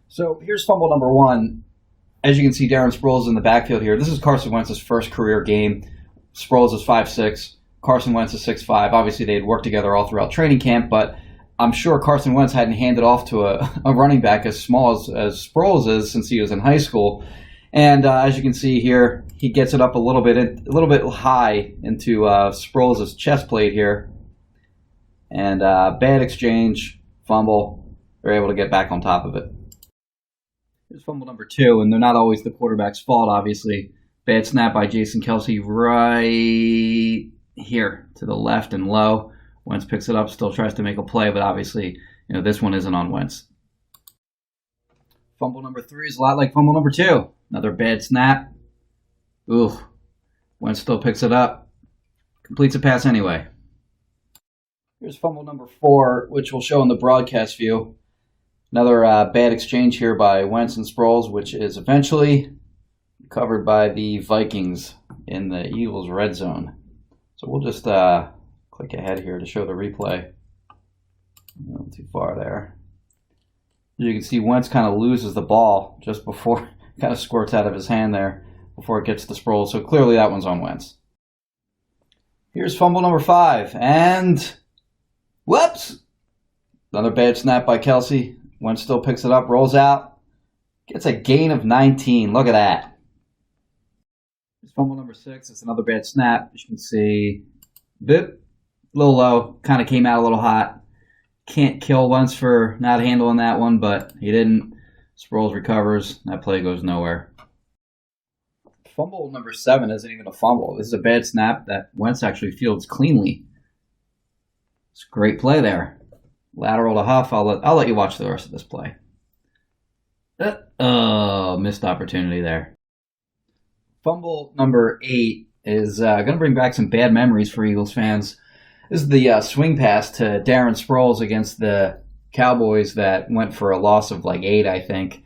So here's fumble number one. As you can see, Darren Sproles in the backfield here. This is Carson Wentz's first career game. Sproles is 5'6". Carson Wentz is 6'5". Obviously, they had worked together all throughout training camp, but I'm sure Carson Wentz hadn't handed off to a running back as small as Sproles is since he was in high school. And as you can see here, he gets it up a little bit high into Sproles' chest plate here. And bad exchange, fumble. They're able to get back on top of it. Here's fumble number two, and they're not always the quarterback's fault, obviously. Bad snap by Jason Kelce right here to the left and low. Wentz picks it up, still tries to make a play, but obviously, this one isn't on Wentz. Fumble number three is a lot like fumble number two. Another bad snap. Ooh. Wentz still picks it up. Completes a pass anyway. Here's fumble number four, which we'll show in the broadcast view. Another bad exchange here by Wentz and Sproles, which is eventually covered by the Vikings in the Eagles' red zone. So we'll just click ahead here to show the replay. Not too far there. As you can see, Wentz kind of loses the ball just before, kind of squirts out of his hand there before it gets to Sproles. So clearly that one's on Wentz. Here's fumble number five, and whoops! Another bad snap by Kelce. Wentz still picks it up, rolls out, gets a gain of 19. Look at that. Here's fumble number six. It's another bad snap. As you can see, a little low, kind of came out a little hot. Can't kill Wentz for not handling that one, but he didn't. Sproles recovers. That play goes nowhere. Fumble number seven isn't even a fumble. This is a bad snap that Wentz actually fields cleanly. It's a great play there. Lateral to Huff. I'll let you watch the rest of this play. Missed opportunity there. Fumble number eight is going to bring back some bad memories for Eagles fans. This is the swing pass to Darren Sproles against the Cowboys that went for a loss of like 8, I think,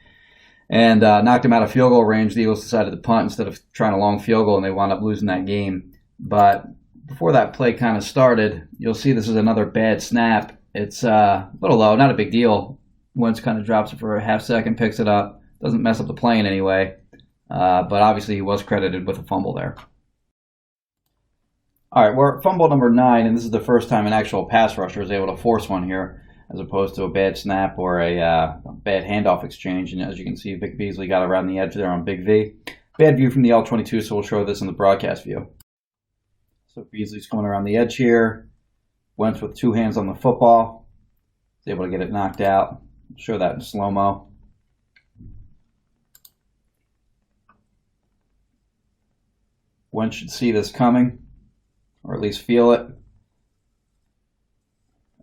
and knocked him out of field goal range. The Eagles decided to punt instead of trying a long field goal, and they wound up losing that game. But before that play kind of started, you'll see this is another bad snap. It's a little low, not a big deal. Wentz kind of drops it for a half second, picks it up. Doesn't mess up the play in any way. But obviously he was credited with a fumble there. All right, we're at fumble number 9, and this is the first time an actual pass rusher is able to force one here, as opposed to a bad snap or a bad handoff exchange. And as you can see, Vic Beasley got around the edge there on Big V. Bad view from the L22, so we'll show this in the broadcast view. So Beasley's going around the edge here. Wentz with 2 hands on the football. He's able to get it knocked out. Show that in slow-mo. Wentz should see this coming, or at least feel it.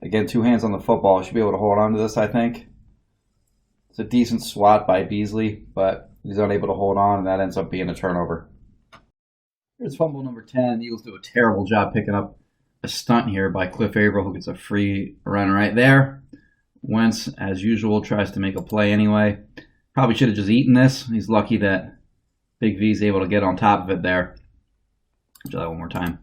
Again, 2 hands on the football. Should be able to hold on to this, I think. It's a decent swat by Beasley, but he's unable to hold on, and that ends up being a turnover. Here's fumble number 10. The Eagles do a terrible job picking up a stunt here by Cliff Averill, who gets a free run right there. Wentz, as usual, tries to make a play anyway. Probably should have just eaten this. He's lucky that Big V's able to get on top of it there. Do that one more time.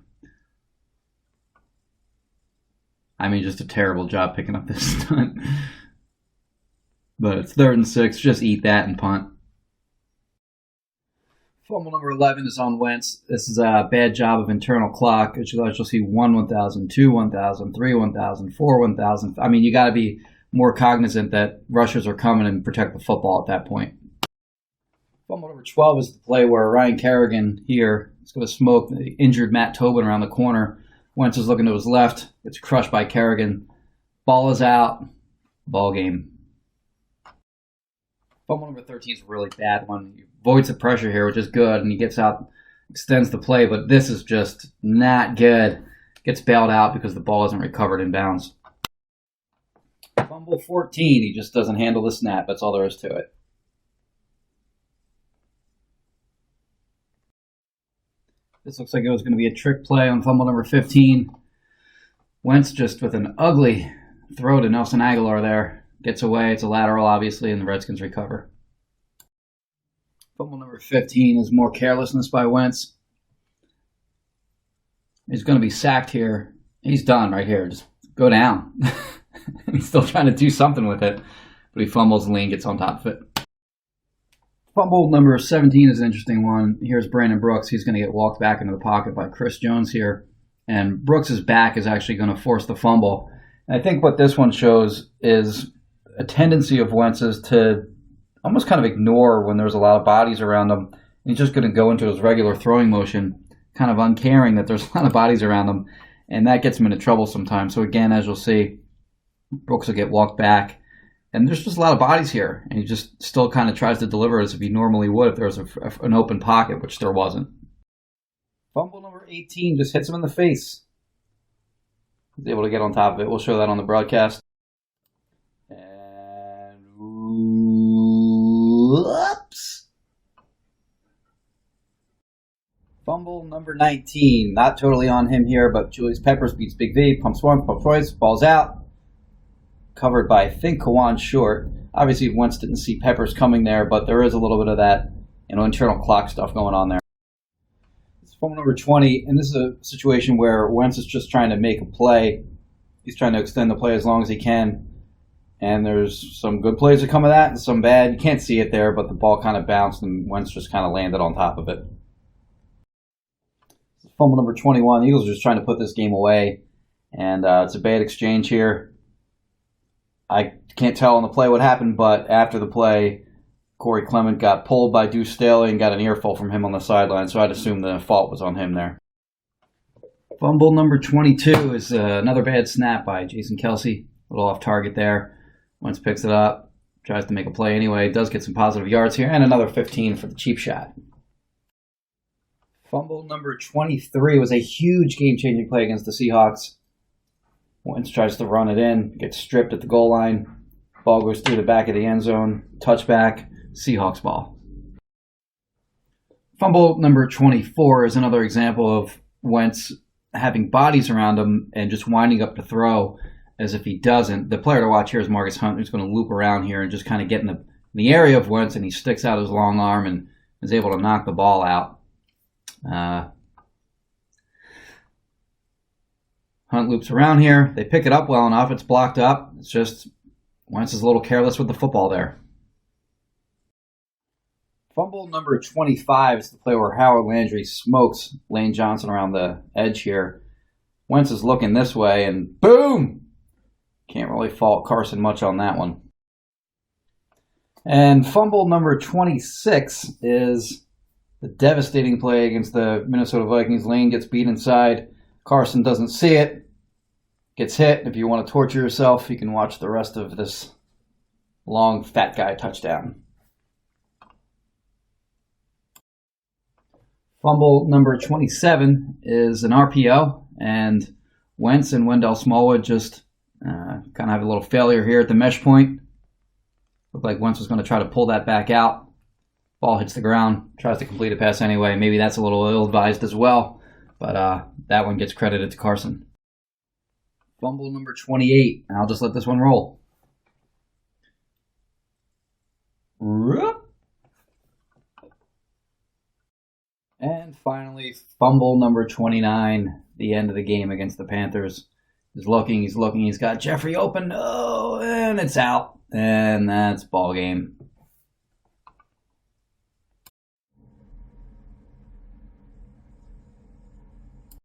I mean, just a terrible job picking up this stunt. But it's 3rd and 6. Just eat that and punt. Fumble number 11 is on Wentz. This is a bad job of internal clock. As you'll see 1,000, 2, 1,000, 3, 1,000, 4, 1,000. I mean, you got to be more cognizant that rushers are coming and protect the football at that point. Fumble number 12 is the play where Ryan Kerrigan here is going to smoke the injured Matt Tobin around the corner. Wentz is looking to his left. It's crushed by Kerrigan. Ball is out. Ball game. Fumble number 13 is a really bad one. He avoids the pressure here, which is good, and he gets out, extends the play, but this is just not good. Gets bailed out because the ball isn't recovered in bounds. Fumble 14, he just doesn't handle the snap. That's all there is to it. This looks like it was going to be a trick play on fumble number 15. Wentz just with an ugly throw to Nelson Aguilar there. Gets away. It's a lateral, obviously, and the Redskins recover. Fumble number 15 is more carelessness by Wentz. He's going to be sacked here. He's done right here. Just go down. He's still trying to do something with it. but he fumbles and Lane gets on top of it. Fumble number 17 is an interesting one. Here's Brandon Brooks. He's going to get walked back into the pocket by Chris Jones here. And Brooks' back is actually going to force the fumble. And I think what this one shows is a tendency of Wentz's to almost kind of ignore when there's a lot of bodies around him. And he's just going to go into his regular throwing motion, kind of uncaring that there's a lot of bodies around him. And that gets him into trouble sometimes. So again, as you'll see, Brooks will get walked back. And there's just a lot of bodies here. And he just still kind of tries to deliver as if he normally would if there was an open pocket, which there wasn't. Fumble number 18 just hits him in the face. He's able to get on top of it. We'll show that on the broadcast. And whoops. Fumble number 19. Not totally on him here, but Julius Peppers beats Big V. Pumps one, pumps twice, balls out. Covered by, I think, Kawan Short. Obviously, Wentz didn't see Peppers coming there, but there is a little bit of that, internal clock stuff going on there. Fumble number 20, and this is a situation where Wentz is just trying to make a play. He's trying to extend the play as long as he can. And there's some good plays that come of that and some bad. You can't see it there, but the ball kind of bounced and Wentz just kind of landed on top of it. Fumble number 21. The Eagles are just trying to put this game away. And it's a bad exchange here. I can't tell on the play what happened, but after the play, Corey Clement got pulled by Deuce Staley and got an earful from him on the sideline, so I'd assume the fault was on him there. Fumble number 22 is another bad snap by Jason Kelsey. A little off target there. Wentz picks it up, tries to make a play anyway. Does get some positive yards here, and another 15 for the cheap shot. Fumble number 23 was a huge game-changing play against the Seahawks. Wentz tries to run it in, gets stripped at the goal line. Ball goes through the back of the end zone. Touchback, Seahawks ball. Fumble number 24 is another example of Wentz having bodies around him and just winding up to throw as if he doesn't. The player to watch here is Marcus Hunt, who's going to loop around here and just kind of get in the area of Wentz, and he sticks out his long arm and is able to knock the ball out. Hunt loops around here. They pick it up well enough. It's blocked up. It's just Wentz is a little careless with the football there. Fumble number 25 is the play where Howard Landry smokes Lane Johnson around the edge here. Wentz is looking this way, and boom! Can't really fault Carson much on that one. And fumble number 26 is the devastating play against the Minnesota Vikings. Lane gets beat inside. Carson doesn't see it. Gets hit. If you want to torture yourself, you can watch the rest of this long, fat guy touchdown. Fumble number 27 is an RPO, and Wentz and Wendell Smallwood just kind of have a little failure here at the mesh point. Looked like Wentz was going to try to pull that back out. Ball hits the ground, tries to complete a pass anyway. Maybe that's a little ill-advised as well, but that one gets credited to Carson. Fumble number 28, and I'll just let this one roll. And finally, fumble number 29, the end of the game against the Panthers. He's looking, he's got Jeffrey open, and it's out. And that's ball game.